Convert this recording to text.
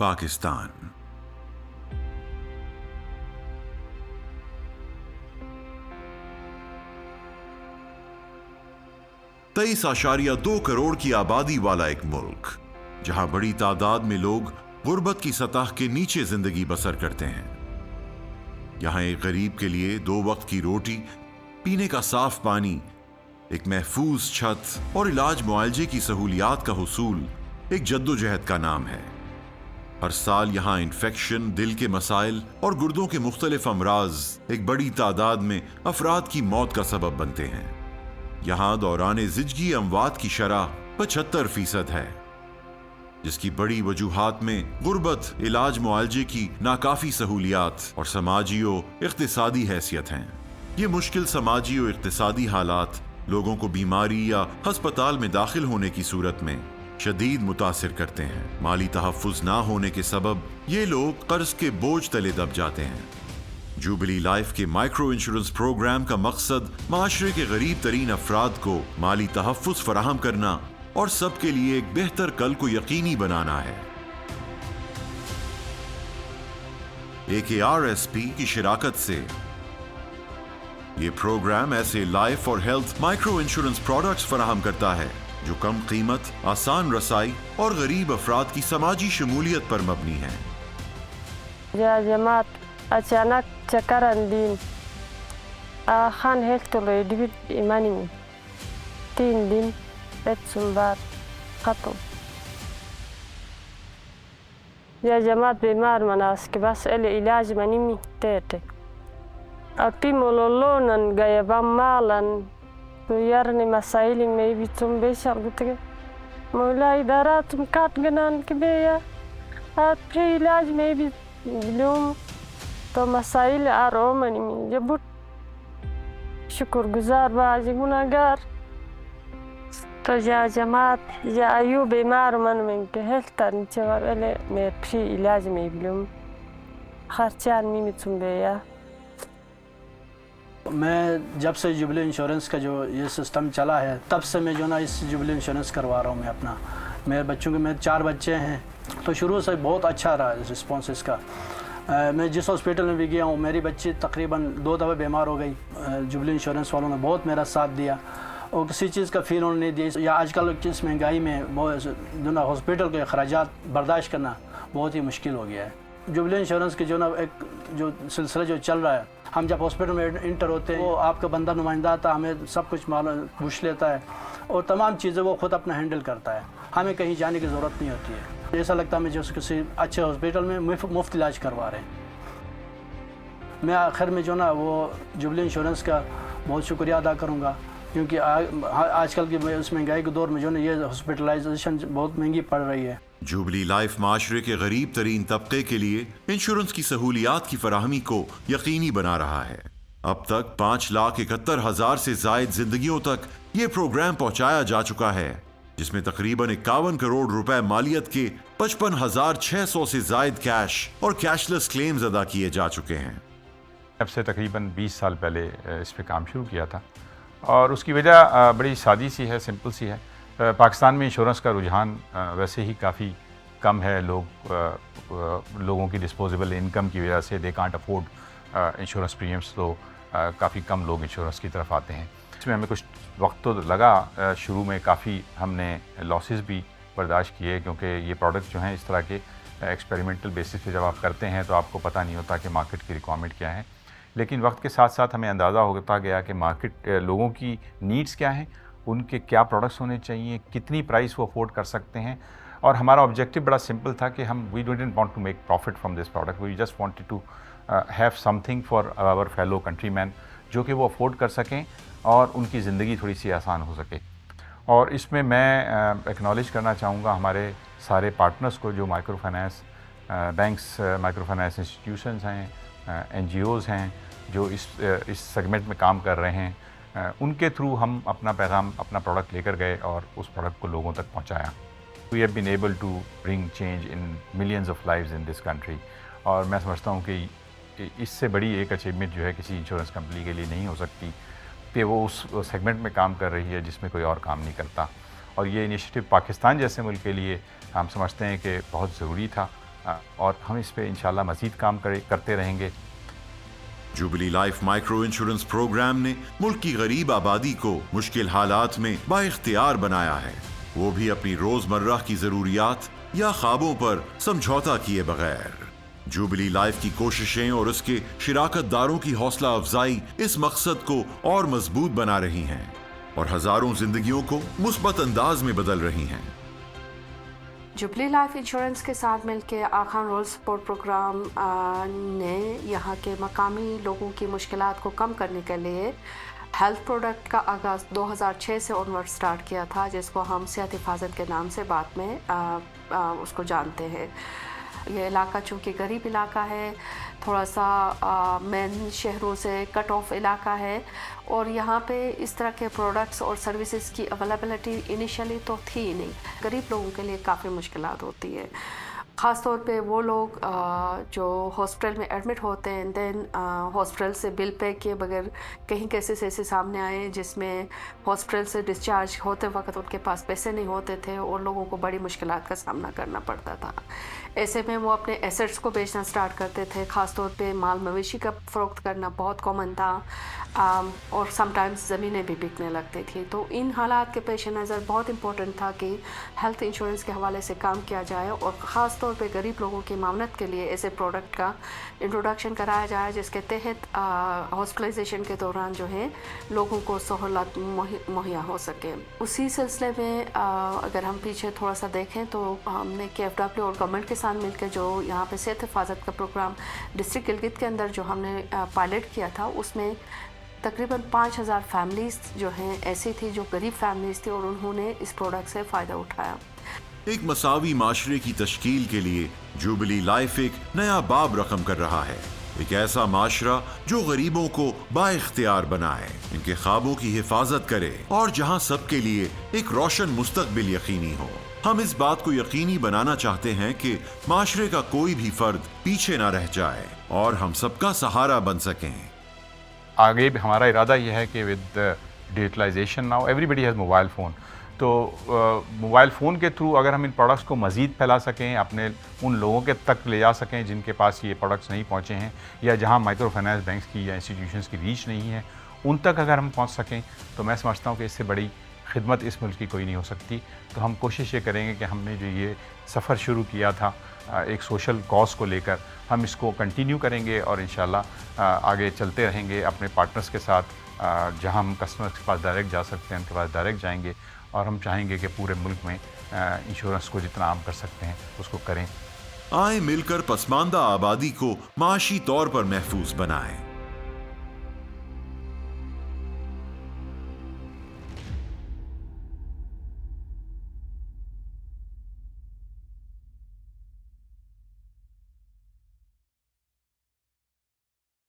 पाकिस्तान। तेईस आशारिया 2 करोड़ की आबादी वाला एक मुल्क, जहां बड़ी तादाद में लोग गुर्बत की सतह के नीचे जिंदगी बसर करते हैं। यहां एक गरीब के लिए 2 वक्त की रोटी, पीने का साफ पानी, एक महफूज छत और इलाज मुआलजे की सहूलियात का हुसूल एक जद्दोजहद का नाम है। हर साल यहाँ इन्फेक्शन, दिल के मसाइल और गुर्दों के मुख्तलिफ अमराज एक बड़ी तादाद में अफराद की मौत का सबब बनते हैं। यहाँ दौरान जिंदगी अमवात की शरह 75% है, जिसकी बड़ी वजूहात में गुर्बत, इलाज मुआलजे की नाकाफी सहूलियात और समाजी व इक्तिसादी हैसियत हैं। ये मुश्किल समाजी व इक्तिसादी हालात लोगों को बीमारी या हस्पताल में दाखिल होने की सूरत में शदीद मुतासिर करते हैं। माली तहफ़्फ़ुज़ ना होने के सबब ये लोग कर्ज के बोझ तले दब जाते हैं। जुबली लाइफ के माइक्रो इंश्योरेंस प्रोग्राम का मकसद माशरे के गरीब तरीन अफराद को माली तहफ़्फ़ुज़ फराहम करना और सबके लिए एक बेहतर कल को यकीनी बनाना है। AKRSP की शिराकत से ये प्रोग्राम ऐसे लाइफ और हेल्थ माइक्रो इंश्योरेंस प्रोडक्ट्स फराहम करता है जो कम कीमत, आसान रसाई और गरीब अफराद की समाजी शमूलियत पर मबनी है। या जमात अचानक चक्कर अंदीन खान हेल्थ तो डिबिट इमानी 3 दिन सुनबार खत्म। या जमात बीमार मनास के बस इलाज मनी मी तेते अति मोलोलोनन गया बमालन yarni masaili maybe tum besha butige mola idara tum kat ganan ke beya at pre ilaj maybe lum to masail aro mani jabut शुक्र गुजार बाजी गुनागार तो जा जमात या आयु बीमार मन में के हेल्थ नीचे वाले में प्री इलाज में बिलूम खर्चा में तुम बेया। मैं जब से जुबली इंश्योरेंस का जो ये सिस्टम चला है तब से मैं जो ना इस जुबली इंश्योरेंस करवा रहा हूँ मैं अपना। मेरे बच्चों के मेरे 4 बच्चे हैं तो शुरू से बहुत अच्छा रहा रिस्पॉन्स इसका। मैं जिस हॉस्पिटल में भी गया हूँ मेरी बच्ची तकरीबन 2 दफ़े बीमार हो गई। जुबली इंश्योरेंस वालों ने बहुत मेरा साथ दिया और किसी चीज़ का फ़ील उन्होंने नहीं दिया। या आजकल इस महंगाई में जो ना हॉस्पिटल के अखराजात बर्दाश्त करना बहुत ही मुश्किल हो गया है। जुबली इंश्योरेंस के जो ना एक जो सिलसिला जो चल रहा है, हम जब हॉस्पिटल में इंटर होते हैं वो आपका बंदा नुमाइंदा आता, हमें सब कुछ मालूम पूछ लेता है और तमाम चीज़ें वो ख़ुद अपना हैंडल करता है। हमें कहीं जाने की ज़रूरत नहीं होती है। ऐसा लगता है हमें जैसे किसी अच्छे हॉस्पिटल में मुफ्त इलाज करवा रहे हैं। मैं आखिर में जो ना वो जुबली इंश्योरेंस का बहुत शुक्रिया अदा करूँगा क्योंकि आजकल की उस महंगाई के दौर में जो ना ये हॉस्पिटलाइजेशन बहुत महंगी पड़ रही है। जुबली लाइफ माशरे के गरीब तरीन तबके के लिए इंश्योरेंस की सहूलियात की फराहमी को यकीनी बना रहा है। अब तक 5,71,000 से जायद जिंदगियों तक ये प्रोग्राम पहुंचाया जा चुका है, जिसमें तकरीबन 51 करोड़ रुपए मालियत के 55,600 से जायद कैश और कैशलेस क्लेम्स अदा किए जा चुके हैं। अब से तकरीबन 20 साल पहले इस पे काम शुरू किया था और उसकी वजह बड़ी सादी सी है, सिंपल सी है। पाकिस्तान में इंश्योरेंस का रुझान वैसे ही काफ़ी कम है। लोगों की डिस्पोजेबल इनकम की वजह से they can't afford insurance premiums, तो काफ़ी कम लोग इंश्योरेंस की तरफ आते हैं। इसमें हमें कुछ वक्त तो लगा, शुरू में काफ़ी हमने लॉसेस भी बर्दाश्त किए क्योंकि ये प्रोडक्ट जो हैं इस तरह के एक्सपेरिमेंटल बेसिस पे जब आप करते हैं तो आपको पता नहीं होता कि मार्केट की रिक्वायरमेंट क्या है। लेकिन वक्त के साथ साथ हमें अंदाज़ा होता गया कि मार्केट लोगों की नीड्स क्या हैं, उनके क्या प्रोडक्ट्स होने चाहिए, कितनी प्राइस वो अफोर्ड कर सकते हैं। और हमारा ऑब्जेक्टिव बड़ा सिंपल था कि हम we didn't want to make profit from this product, we just wanted to have something for our fellow countryman जो कि वो अफोर्ड कर सकें और उनकी ज़िंदगी थोड़ी सी आसान हो सके। और इसमें मैं एक्नॉलेज करना चाहूँगा हमारे सारे पार्टनर्स को जो micro finance banks, micro finance institutions हैं, NGOs हैं जो इस सेगमेंट में काम कर रहे हैं। उनके थ्रू हम अपना पैगाम, अपना प्रोडक्ट लेकर गए और उस प्रोडक्ट को लोगों तक पहुंचाया। We have been able to bring change in millions of lives in this country. और मैं समझता हूं कि इससे बड़ी एक अचीवमेंट जो है किसी इंश्योरेंस कंपनी के लिए नहीं हो सकती कि वो उस सेगमेंट में काम कर रही है जिसमें कोई और काम नहीं करता। और ये इनिशिएटिव पाकिस्तान जैसे मुल्क के लिए हम समझते हैं कि बहुत ज़रूरी था اور ہم اس پہ انشاءاللہ مزید کام کرتے رہیں گے. Jubilee Life micro insurance programme نے ملک کی غریب آبادی کو مشکل حالات میں بااختیار بنایا ہے، وہ بھی اپنی روزمرہ کی ضروریات یا خوابوں پر سمجھوتا کیے بغیر. جوبلی لائف کی کوششیں اور اس کے شراکت داروں کی حوصلہ افزائی اس مقصد کو اور مضبوط بنا رہی ہیں اور ہزاروں زندگیوں کو مثبت انداز میں بدل رہی ہیں. جوبلی لائف انشورنس کے ساتھ مل کے آغا خان رول سپورٹ پروگرام نے یہاں کے مقامی لوگوں کی مشکلات کو کم کرنے کے لیے ہیلتھ پروڈکٹ کا آغاز 2006 سے اونورڈ سٹارٹ کیا تھا، جس کو ہم صحت حفاظت کے نام سے بعد میں اس کو جانتے ہیں. یہ علاقہ چونکہ غریب علاقہ ہے، تھوڑا سا مین شہروں سے کٹ آف علاقہ ہے، اور یہاں پہ اس طرح کے پروڈکٹس اور سروسز کی اویلیبلٹی انیشلی تو تھی ہی نہیں. غریب لوگوں کے لیے کافی مشکلات ہوتی ہے، خاص طور پہ وہ لوگ جو ہاسپٹل میں ایڈمٹ ہوتے ہیں، دین ہاسپٹل سے بل پے کیے بغیر کہیں کیسز ایسے سامنے آئے جس میں ہاسپٹل سے ڈسچارج ہوتے وقت ان کے پاس پیسے نہیں ہوتے تھے اور لوگوں کو بڑی مشکلات کا سامنا کرنا پڑتا تھا. ایسے میں وہ اپنے ایسٹس کو بیچنا سٹارٹ کرتے تھے، خاص طور پہ مال مویشی کا فروخت کرنا بہت کامن تھا، اور سم ٹائمز زمینیں بھی بکنے لگتی تھی. تو ان حالات کے پیش نظر بہت امپورٹنٹ تھا کہ ہیلتھ انشورنس کے حوالے سے کام کیا جائے، اور خاص طور پہ غریب لوگوں کی معاونت کے لیے ایسے پروڈکٹ کا انٹروڈکشن کرایا جائے جس کے تحت ہاسپٹلائزیشن کے دوران جو ہے لوگوں کو سہولت مہیا ہو سکے. اسی سلسلے میں اگر ہم پیچھے تھوڑا سا دیکھیں تو ہم نے KFW اور گورنمنٹ کے ساتھ مل کے جو یہاں پہ صحت حفاظت کا پروگرام ڈسٹرکٹ گلگت کے اندر جو ہم نے پائلٹ کیا تھا، اس میں تقریباً 5000 فیملیز جو ہیں ایسی تھی جو غریب فیملیز تھی، اور انہوں نے اس پروڈکٹ سے فائدہ اٹھایا. ایک مساوی معاشرے کی تشکیل کے لیے جوبلی لائف ایک نیا باب رقم کر رہا ہے، ایک ایسا معاشرہ جو غریبوں کو بااختیار بنائے، ان کے خوابوں کی حفاظت کرے اور جہاں سب کے لیے ایک روشن مستقبل یقینی ہو. ہم اس بات کو یقینی بنانا چاہتے ہیں کہ معاشرے کا کوئی بھی فرد پیچھے نہ رہ جائے اور ہم سب کا سہارا بن سکیں. آگے بھی ہمارا ارادہ یہ ہے کہ with digitalisation now everybody has mobile phone, تو موبائل فون کے تھرو اگر ہم ان پروڈکٹس کو مزید پھیلا سکیں، اپنے ان لوگوں کے تک لے جا سکیں جن کے پاس یہ پروڈکٹس نہیں پہنچے ہیں، یا جہاں مائکرو فائنانس بینکس کی یا انسٹیٹیوشنس کی ریچ نہیں ہے، ان تک اگر ہم پہنچ سکیں تو میں سمجھتا ہوں کہ اس سے بڑی خدمت اس ملک کی کوئی نہیں ہو سکتی. تو ہم کوشش یہ کریں گے کہ ہم نے جو یہ سفر شروع کیا تھا ایک سوشل کاز کو لے کر، ہم اس کو کنٹینیو کریں گے اور انشاءاللہ آگے چلتے رہیں گے اپنے پارٹنرز کے ساتھ. جہاں ہم کسٹمرز کے پاس ڈائریکٹ جا سکتے ہیں ان کے پاس ڈائریکٹ جائیں گے، اور ہم چاہیں گے کہ پورے ملک میں انشورنس کو جتنا عام کر سکتے ہیں اس کو کریں. آئیں مل کر پسماندہ آبادی کو معاشی طور پر محفوظ بنائیں.